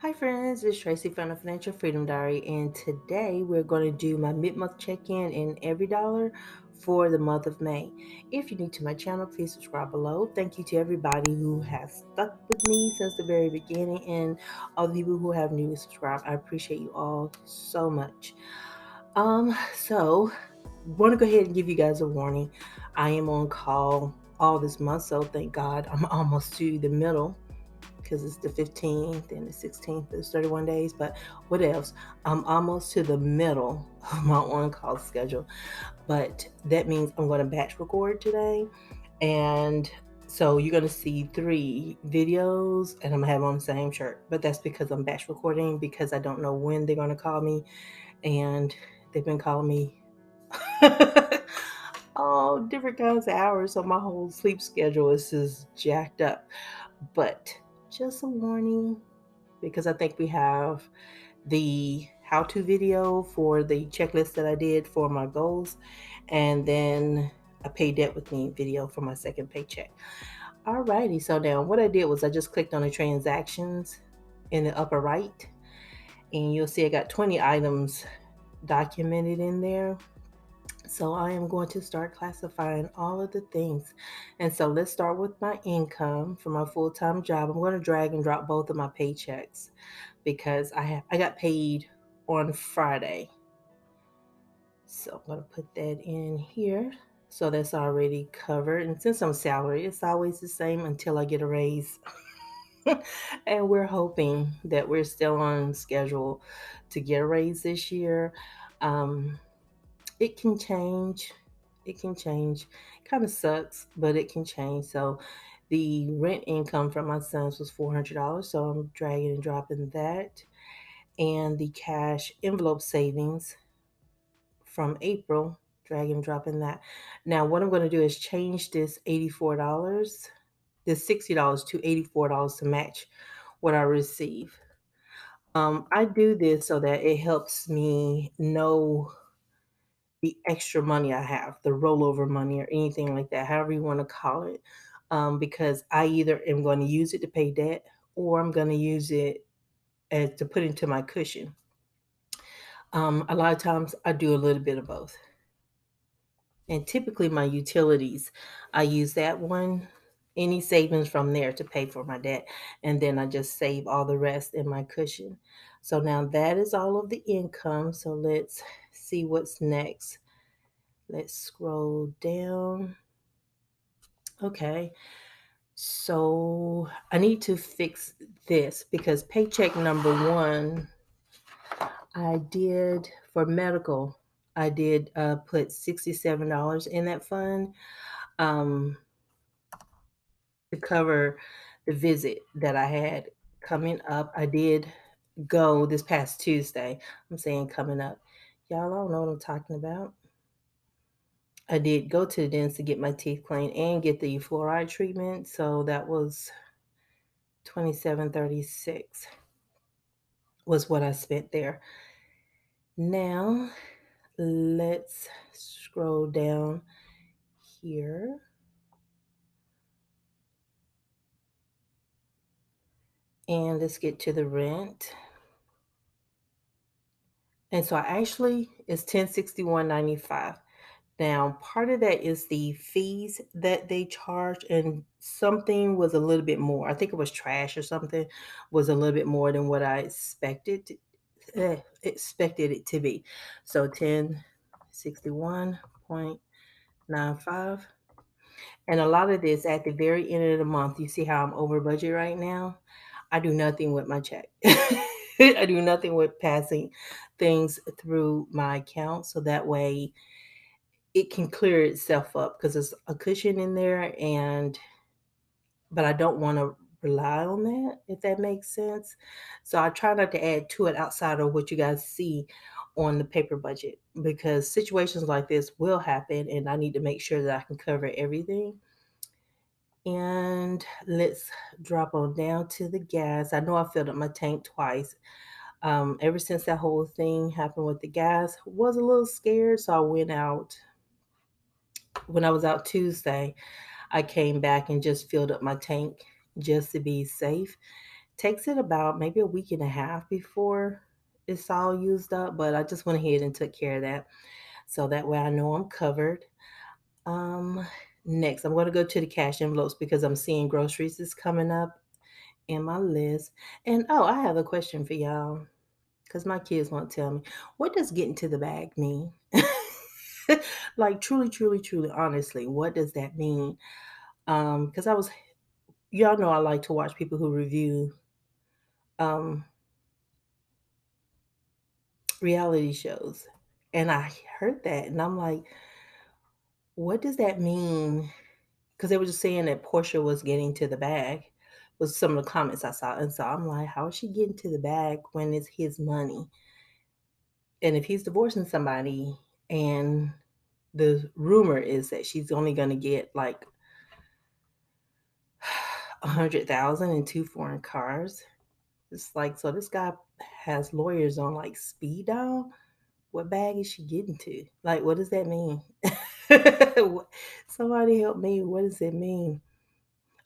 Hi friends, it's Tracy from the Financial Freedom Diary, and today we're going to do my mid-month check-in in every dollar for the month of May. If you're new to my channel, please subscribe below. Thank you to everybody who has stuck with me since the very beginning, and all the people who have newly subscribed. I appreciate you all so much. So want to go ahead and give you guys a warning. I am on call all this month, so thank God I'm almost to the middle because it's the 15th and the 16th. It's 31 days, but what else? I'm almost to the middle of my on-call schedule, but that means I'm going to batch record today. And so you're going to see 3 videos and I'm going to have on the same shirt, but that's because I'm batch recording because I don't know when they're going to call me, and they've been calling me all different kinds of hours, so my whole sleep schedule is just jacked up. But just a warning, because I think we have the how-to video for the checklist that I did for my goals, and then a pay debt with me video for my second paycheck. Alrighty, so now what I did was I just clicked on the transactions in the upper right, and you'll see I got 20 items documented in there. So I am going to start classifying all of the things. And so let's start with my income for my full-time job. I'm going to drag and drop both of my paychecks because I got paid on Friday. So I'm going to put that in here. So that's already covered. And since I'm salary, it's always the same until I get a raise. And we're hoping that we're still on schedule to get a raise this year. Um, it can change. It can change. Kind of sucks, but it can change. So the rent income from my sons was $400. So I'm dragging and dropping that. And the cash envelope savings from April, drag and drop in that. Now, what I'm going to do is change this $84, this $60 to $84 to match what I receive. I do this so that it helps me know the extra money I have, the rollover money or anything like that, however you want to call it, because I either am going to use it to pay debt or I'm going to use it to put into my cushion. A lot of times I do a little bit of both. And typically my utilities, I use that one, any savings from there to pay for my debt. And then I just save all the rest in my cushion. So now that is all of the income. So let's see what's next. Let's scroll down. Okay. So I need to fix this because paycheck number one, I did for medical, I did put $67 in that fund. Um, to cover the visit that I had coming up. I did go this past Tuesday. I'm saying coming up. Y'all don't know what I'm talking about. I did go to the dentist to get my teeth cleaned and get the fluoride treatment. So that was 2736 was what I spent there. Now let's scroll down here. And let's get to the rent. And so I actually it's 1061.95. Now, part of that is the fees that they charge, and something was a little bit more. I think it was trash or something was a little bit more than what I expected it to be. So 1061.95. And a lot of this at the very end of the month, you see how I'm over budget right now? I do nothing with my check. I do nothing with passing things through my account so that way it can clear itself up because there's a cushion in there, and but I don't want to rely on that, if that makes sense. So I try not to add to it outside of what you guys see on the paper budget, because situations like this will happen and I need to make sure that I can cover everything. And let's drop on down to the gas. I know I filled up my tank twice. Ever since that whole thing happened with the gas, was a little scared, so I went out. When I was out Tuesday, I came back and just filled up my tank just to be safe. Takes it about maybe a week and a half before it's all used up, but I just went ahead and took care of that. So that way I know I'm covered. Um, Next, I'm going to go to the cash envelopes because I'm seeing groceries is coming up in my list. And oh, I have a question for y'all because my kids won't tell me. What does getting to the bag mean? Like truly, truly, truly, honestly, what does that mean? Because y'all know I like to watch people who review um reality shows, and I heard that, and I'm like, what does that mean? Because they were just saying that Portia was getting to the bag, was some of the comments I saw, and so I'm like, how is she getting to the bag when it's his money? And if he's divorcing somebody, and the rumor is that she's only going to get like 100,000 and two foreign cars. It's like, so this guy has lawyers on like speed dial. What bag is she getting to? Like, what does that mean? Somebody help me. What does it mean?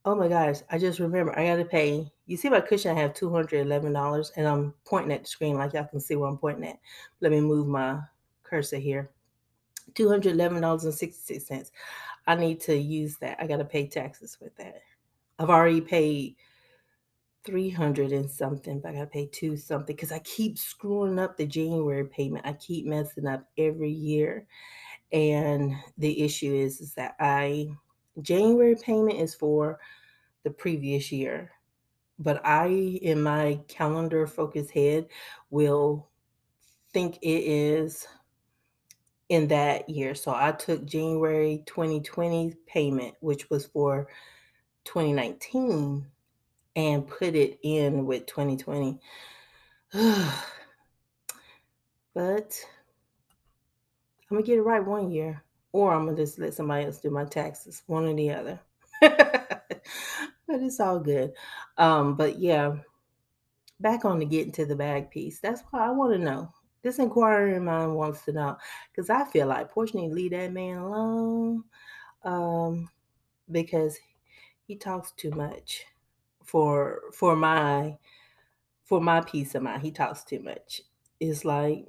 Oh my gosh, I just remember I gotta pay. You see my cushion, I have $211, and I'm pointing at the screen like y'all can see where I'm pointing at. Let me move my cursor here. $211.66. I need to use that. I gotta pay taxes with that. I've already paid 300 and something, but I gotta pay two something because I keep screwing up the January payment. I keep messing up every year. And the issue is that January payment is for the previous year. But I, in my calendar focused head, will think it is in that year. So I took January 2020 payment, which was for 2019, and put it in with 2020. But I'm gonna get it right one year, or I'm gonna just let somebody else do my taxes, one or the other. But it's all good. But yeah, back on the getting to the bag piece. That's why I want to know. This inquiring mind wants to know because I feel like Portia need to leave that man alone, um, because he talks too much for my peace of mind. He talks too much. It's like,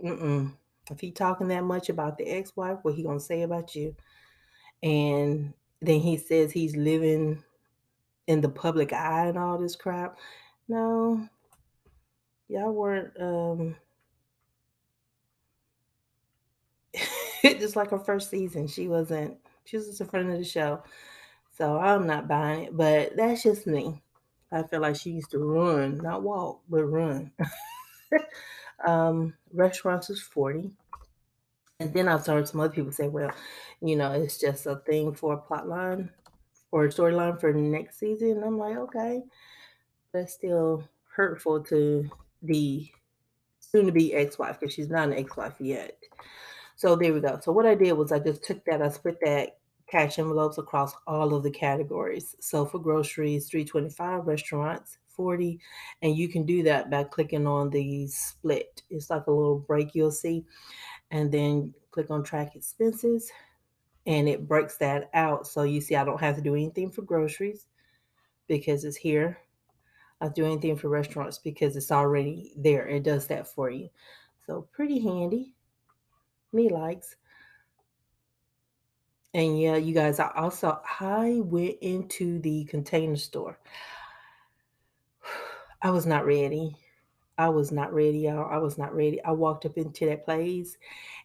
if he talking that much about the ex-wife, what he gonna say about you? And then he says he's living in the public eye and all this crap. No, y'all weren't. Just like her first season, she wasn't. She was just a friend of the show, so I'm not buying it. But that's just me. I feel like she used to run, not walk, but run. Restaurants is 40. And then I've heard some other people say, well, it's just a thing for a plot line or a storyline for the next season. And I'm like, okay, that's still hurtful to the soon to be ex wife because she's not an ex wife yet. So there we go. So what I did was I just took that, I split that cash envelopes across all of the categories. So for groceries, 325, restaurants, 40. And you can do that by clicking on the split. It's like a little break you'll see. And then click on track expenses and it breaks that out. So you see I don't have to do anything for groceries because it's here. I do anything for restaurants because it's already there. It does that for you. So pretty handy. Me likes. And yeah, you guys, I went into the Container Store. I was not ready. I was not ready, y'all. I was not ready. I walked up into that place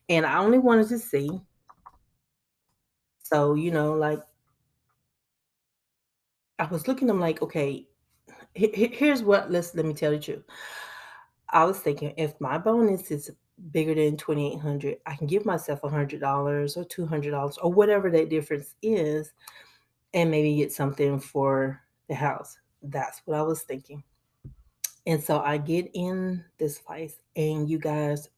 and I only wanted to see. So, like I was looking, I'm like, okay, here's what, let me tell you the truth. I was thinking if my bonus is bigger than 2,800, I can give myself $100 or $200 or whatever that difference is and maybe get something for the house. That's what I was thinking. And so I get in this place, and you guys,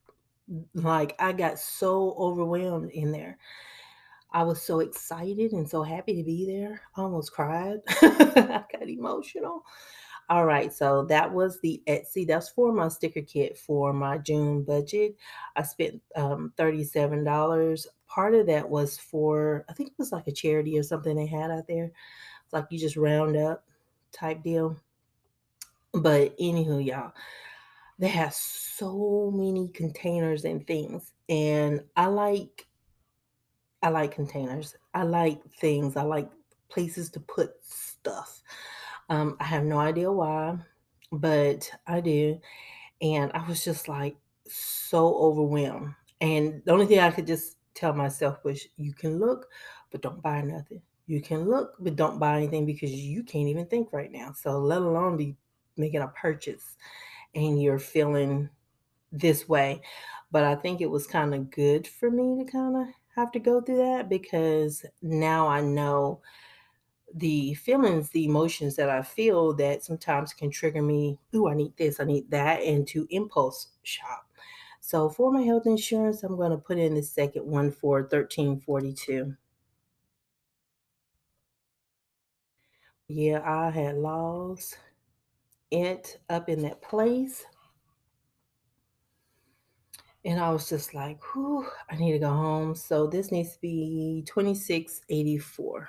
like, I got so overwhelmed in there. I was so excited and so happy to be there. I almost cried. I got emotional. All right, so that was the Etsy. That's for my sticker kit for my June budget. I spent $37. Part of that was for, I think it was like a charity or something they had out there. It's like you just round up type deal. But anywho, y'all, they have so many containers and things. And I like containers. I like things. I like places to put stuff. I have no idea why, but I do. And I was just like so overwhelmed. And the only thing I could just tell myself was, you can look, but don't buy nothing. You can look, but don't buy anything because you can't even think right now. So let alone be making a purchase and you're feeling this way. But I think it was kind of good for me to kind of have to go through that, because now I know the feelings, the emotions that I feel that sometimes can trigger me. Ooh, I need this, I need that, and to impulse shop. So for my health insurance, I'm going to put in the second one for 1342. Yeah, I had lost it up in that place. And I was just like, whew, I need to go home. So this needs to be 2684.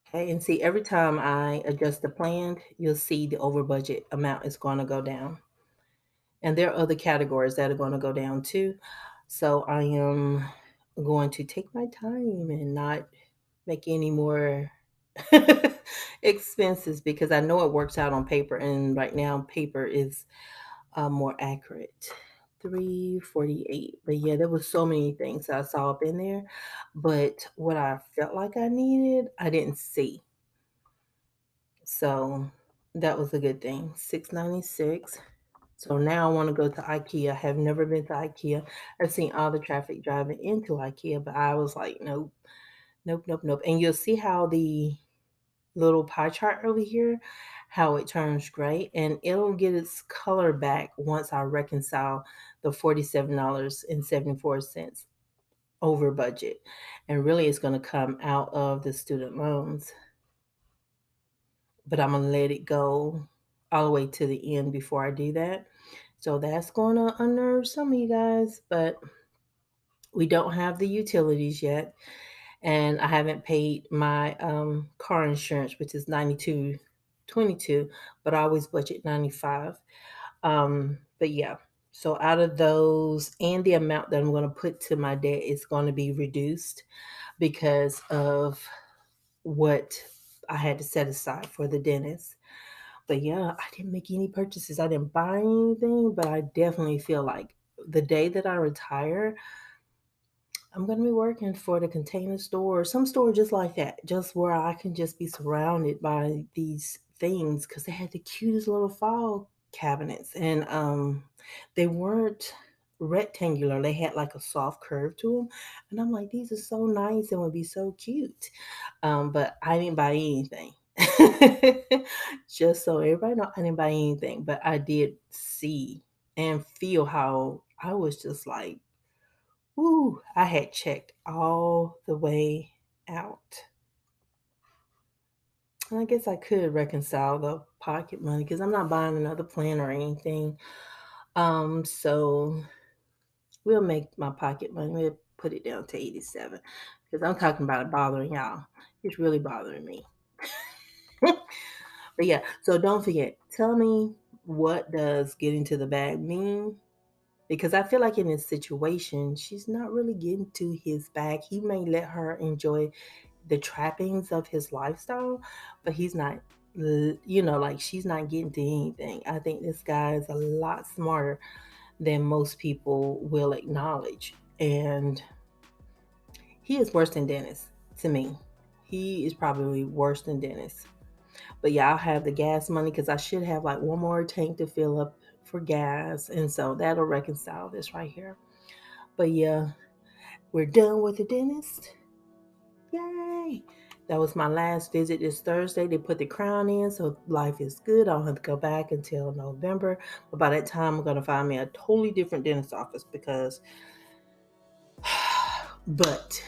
Okay, and see, every time I adjust the plan, you'll see the over budget amount is going to go down. And there are other categories that are going to go down too. So I am going to take my time and not make any more expenses, because I know it works out on paper. And right now, paper is more accurate. 348. But yeah, there was so many things I saw up in there. But what I felt like I needed, I didn't see. So that was a good thing. 696. So now I want to go to IKEA. I have never been to IKEA. I've seen all the traffic driving into IKEA, but I was like, nope, nope, nope, nope. And you'll see how the little pie chart over here, how it turns gray, and it'll get its color back once I reconcile the $47.74 over budget. And really, it's going to come out of the student loans, but I'm going to let it go all the way to the end before I do that. So that's going to unnerve some of you guys, but we don't have the utilities yet. And I haven't paid my car insurance, which is 92.22, but I always budget 95. But yeah, so out of those, and the amount that I'm going to put to my debt is going to be reduced because of what I had to set aside for the dentist. But yeah, I didn't make any purchases. I didn't buy anything, but I definitely feel like the day that I retire, I'm going to be working for the Container Store or some store just like that, just where I can just be surrounded by these things, because they had the cutest little file cabinets, and they weren't rectangular. They had like a soft curve to them, and I'm like, these are so nice and would be so cute. But I didn't buy anything. Just so everybody know, I didn't buy anything, but I did see and feel how I was just like, ooh, I had checked all the way out. And I guess I could reconcile the pocket money because I'm not buying another plan or anything. So we'll make my pocket money. We'll put it down to 87 because I'm talking about it bothering y'all. It's really bothering me. But yeah, so don't forget, tell me, what does getting to the bag mean? Because I feel like in this situation, she's not really getting to his bag. He may let her enjoy the trappings of his lifestyle, but he's not, like she's not getting to anything. I think this guy is a lot smarter than most people will acknowledge. And he is worse than Dennis to me. He is probably worse than Dennis. But yeah, I'll have the gas money because I should have like one more tank to fill up for gas. And so that'll reconcile this right here. But yeah, we're done with the dentist. Yay! That was my last visit this Thursday. They put the crown in, so life is good. I don't have to go back until November. But by that time, I'm going to find me a totally different dentist office because, but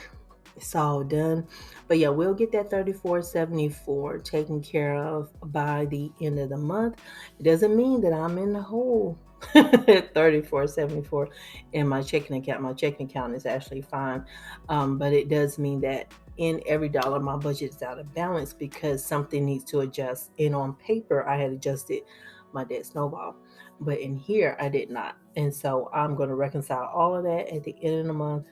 it's all done. But yeah, we'll get that 3474 taken care of by the end of the month. It doesn't mean that I'm in the hole $34.74 in my checking account. My checking account is actually fine, but it does mean that in every dollar my budget is out of balance because something needs to adjust. And on paper I had adjusted my debt snowball, but in here I did not. And so I'm going to reconcile all of that at the end of the month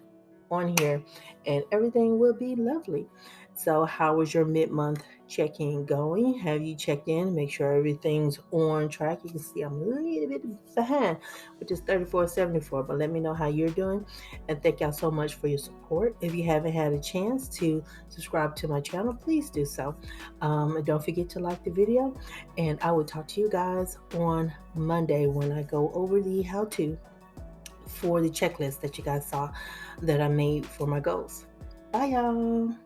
on here, and everything will be lovely. So how was your mid-month check-in going? Have you checked in? Make sure everything's on track. You can see I'm a little bit behind, which is 34.74, but let me know how you're doing. And thank y'all so much for your support. If you haven't had a chance to subscribe to my channel, please do so. Don't forget to like the video, and I will talk to you guys on Monday when I go over the how-to for the checklist that you guys saw that I made for my goals. Bye, y'all.